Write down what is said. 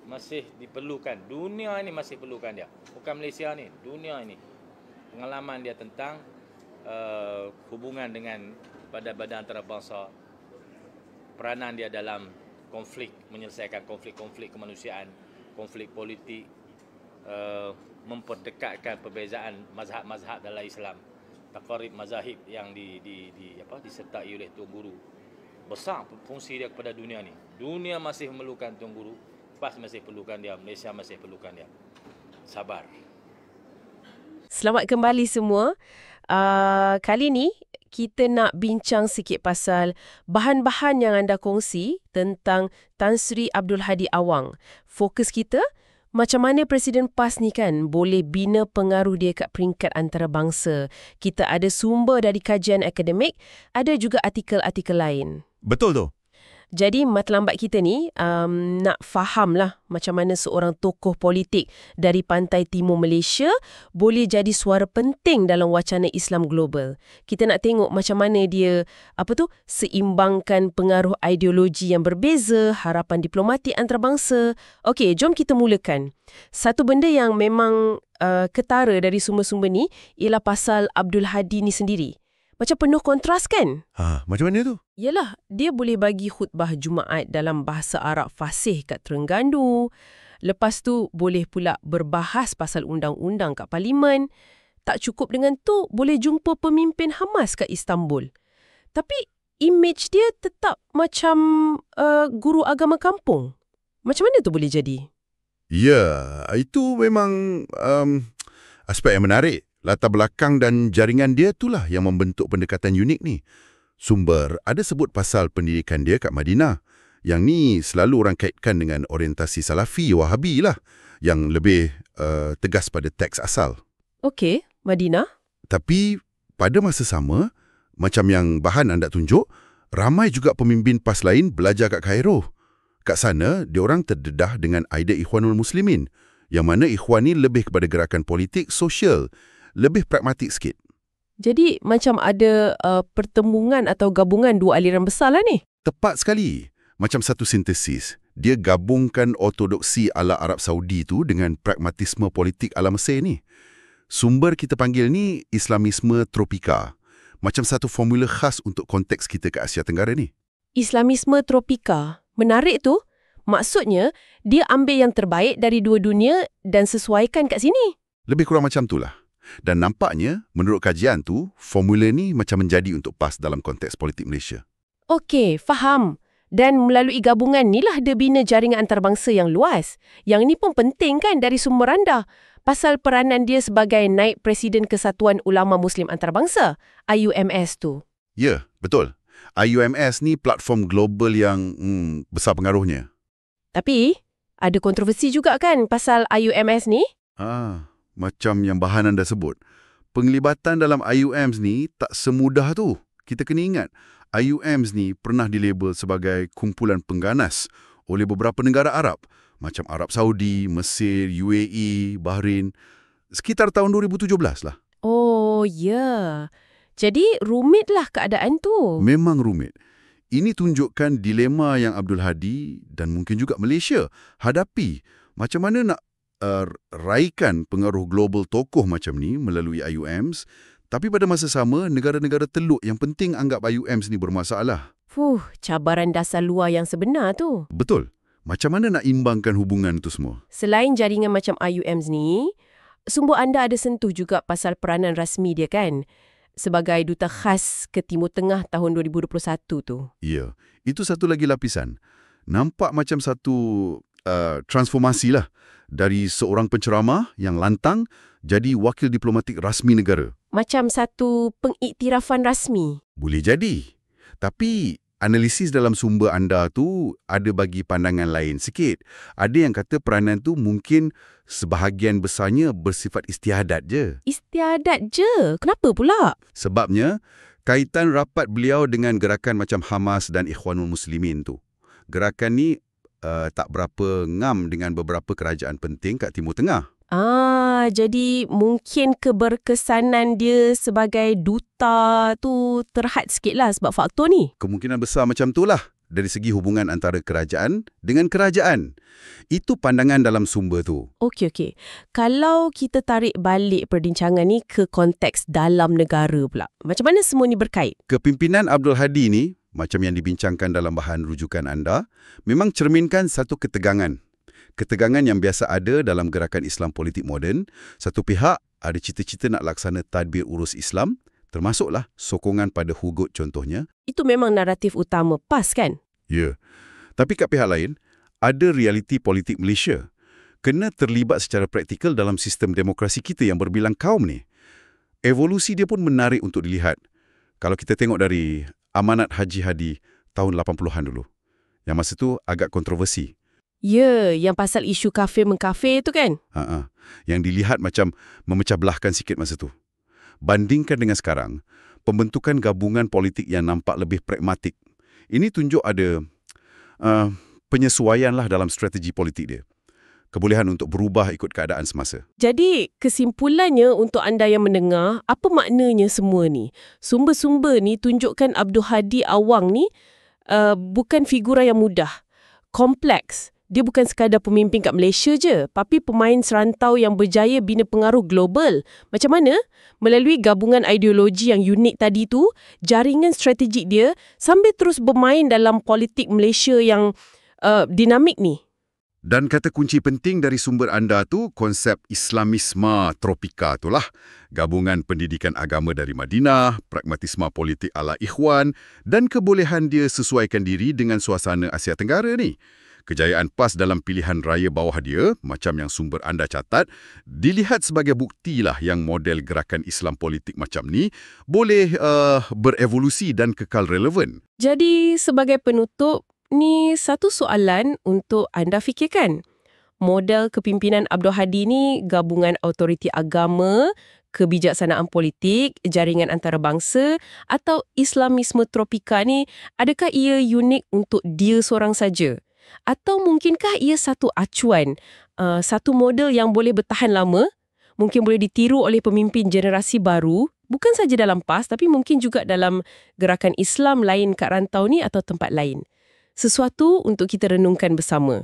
masih diperlukan. Dunia ini masih perlukan dia. Bukan Malaysia ni, dunia ini. Pengalaman dia tentang hubungan dengan badan-badan antarabangsa, peranan dia dalam konflik, menyelesaikan konflik-konflik kemanusiaan, konflik politik, memperdekatkan perbezaan mazhab-mazhab dalam Islam, taqarib mazahib yang disertai oleh Tuan Guru. Besar fungsi dia kepada dunia ni. Dunia masih memerlukan Tuan Guru, PAS masih perlukan dia, Malaysia masih perlukan dia. Sabar. Selamat kembali semua. Kali ni kita nak bincang sikit pasal bahan-bahan yang anda kongsi tentang Tan Sri Abdul Hadi Awang. Fokus kita, macam mana Presiden PAS ni kan boleh bina pengaruh dia kat peringkat antarabangsa. Kita ada sumber dari kajian akademik, ada juga artikel-artikel lain. Betul tu. Jadi matlamat kita ni nak fahamlah macam mana seorang tokoh politik dari pantai timur Malaysia boleh jadi suara penting dalam wacana Islam global. Kita nak tengok macam mana dia seimbangkan pengaruh ideologi yang berbeza, harapan diplomatik antarabangsa. Okey, jom kita mulakan. Satu benda yang memang ketara dari sumber-sumber ni ialah pasal Abdul Hadi ni sendiri. Macam penuh kontras kan? Macam mana tu? Yalah, dia boleh bagi khutbah Jumaat dalam bahasa Arab fasih kat Terengganu. Lepas tu boleh pula berbahas pasal undang-undang kat Parlimen. Tak cukup dengan tu, boleh jumpa pemimpin Hamas kat Istanbul. Tapi imej dia tetap macam guru agama kampung. Macam mana tu boleh jadi? Ya, itu memang aspek yang menarik. Latar belakang dan jaringan dia itulah yang membentuk pendekatan unik ni. Sumber ada sebut pasal pendidikan dia kat Madinah. Yang ni selalu orang kaitkan dengan orientasi Salafi, Wahabi lah. Yang lebih tegas pada teks asal. Okey, Madinah. Tapi pada masa sama, macam yang bahan anda tunjuk, ramai juga pemimpin PAS lain belajar kat Cairo. Kat sana, diorang terdedah dengan idea Ikhwanul Muslimin. Yang mana Ikhwan ni lebih kepada gerakan politik, sosial. Lebih pragmatik sikit. Jadi macam ada pertemuan atau gabungan dua aliran besar lah ni. Tepat sekali. Macam satu sintesis. Dia gabungkan ortodoksi ala Arab Saudi tu dengan pragmatisme politik ala Mesir ni. Sumber kita panggil ni Islamisme tropika. Macam satu formula khas untuk konteks kita ke Asia Tenggara ni. Islamisme tropika. Menarik tu. Maksudnya, dia ambil yang terbaik dari dua dunia dan sesuaikan kat sini. Lebih kurang macam tu lah. Dan nampaknya, menurut kajian tu, formula ni macam menjadi untuk PAS dalam konteks politik Malaysia. Okey, faham. Dan melalui gabungan ni lah dia bina jaringan antarabangsa yang luas. Yang ni pun penting kan dari sumber anda. Pasal peranan dia sebagai naib Presiden Kesatuan Ulama Muslim Antarabangsa, IUMS tu. Ya, betul. IUMS ni platform global yang besar pengaruhnya. Tapi, ada kontroversi juga kan pasal IUMS ni? Macam yang bahan anda sebut. Penglibatan dalam IUMS ni tak semudah tu. Kita kena ingat, IUMS ni pernah dilabel sebagai kumpulan pengganas oleh beberapa negara Arab. Macam Arab Saudi, Mesir, UAE, Bahrain. Sekitar tahun 2017 lah. Oh, ya. Jadi, rumitlah keadaan tu. Memang rumit. Ini tunjukkan dilema yang Abdul Hadi dan mungkin juga Malaysia hadapi. Macam mana nak raikan pengaruh global tokoh macam ni melalui IUMS, tapi pada masa sama, negara-negara teluk yang penting anggap IUMS ni bermasalah. Cabaran dasar luar yang sebenar tu. Betul. Macam mana nak imbangkan hubungan tu semua? Selain jaringan macam IUMS ni, sumber anda ada sentuh juga pasal peranan rasmi dia kan? Sebagai duta khas ke Timur Tengah tahun 2021 tu. Ya, itu satu lagi lapisan. Nampak macam satu transformasi lah. Dari seorang penceramah yang lantang jadi wakil diplomatik rasmi negara. Macam satu pengiktirafan rasmi. Boleh jadi. Tapi analisis dalam sumber anda tu ada bagi pandangan lain sikit. Ada yang kata peranan tu mungkin sebahagian besarnya bersifat istiadat je. Istiadat je? Kenapa pula? Sebabnya, kaitan rapat beliau dengan gerakan macam Hamas dan Ikhwanul Muslimin tu. Gerakan ni tak berapa ngam dengan beberapa kerajaan penting kat Timur Tengah. Jadi mungkin keberkesanan dia sebagai duta tu terhad sikit lah sebab faktor ni. Kemungkinan besar macam tu lah. dari segi hubungan antara kerajaan dengan kerajaan. Itu pandangan dalam sumber tu. Okey. Kalau kita tarik balik perbincangan ni ke konteks dalam negara pula, macam mana semua ni berkait? Kepimpinan Abdul Hadi ni, macam yang dibincangkan dalam bahan rujukan anda, memang cerminkan satu ketegangan. Ketegangan yang biasa ada dalam gerakan Islam politik moden. Satu pihak ada cita-cita nak laksana tadbir urus Islam, termasuklah sokongan pada Hugut contohnya. Itu memang naratif utama PAS kan? Ya. Tapi kat pihak lain, ada realiti politik Malaysia. Kena terlibat secara praktikal dalam sistem demokrasi kita yang berbilang kaum ni. Evolusi dia pun menarik untuk dilihat. Kalau kita tengok dari Amanat Haji Hadi tahun 80-an dulu. Yang masa tu agak kontroversi. Ya, yang pasal isu kafir-mengkafir tu kan? Yang dilihat macam memecah belahkan sikit masa tu. Bandingkan dengan sekarang, pembentukan gabungan politik yang nampak lebih pragmatik. Ini tunjuk ada penyesuaian lah dalam strategi politik dia. Kebolehan untuk berubah ikut keadaan semasa. Jadi, kesimpulannya untuk anda yang mendengar, apa maknanya semua ni? Sumber-sumber ni tunjukkan Abdul Hadi Awang ni bukan figura yang mudah. Kompleks. Dia bukan sekadar pemimpin kat Malaysia je, tapi pemain serantau yang berjaya bina pengaruh global. Macam mana? Melalui gabungan ideologi yang unik tadi tu, jaringan strategik dia sambil terus bermain dalam politik Malaysia yang dinamik ni. Dan kata kunci penting dari sumber anda tu, konsep Islamisme tropika itulah. Gabungan pendidikan agama dari Madinah, pragmatisme politik ala Ikhwan, dan kebolehan dia sesuaikan diri dengan suasana Asia Tenggara ni. Kejayaan PAS dalam pilihan raya bawah dia, macam yang sumber anda catat, dilihat sebagai bukti lah yang model gerakan Islam politik macam ni boleh berevolusi dan kekal relevan. Jadi, sebagai penutup, ni satu soalan untuk anda fikirkan. Model kepimpinan Abdul Hadi ni gabungan autoriti agama, kebijaksanaan politik, jaringan antarabangsa atau Islamisme tropika ni, adakah ia unik untuk dia seorang saja? Atau mungkinkah ia satu acuan, satu model yang boleh bertahan lama, mungkin boleh ditiru oleh pemimpin generasi baru, bukan saja dalam PAS tapi mungkin juga dalam gerakan Islam lain kat rantau ni atau tempat lain. Sesuatu untuk kita renungkan bersama.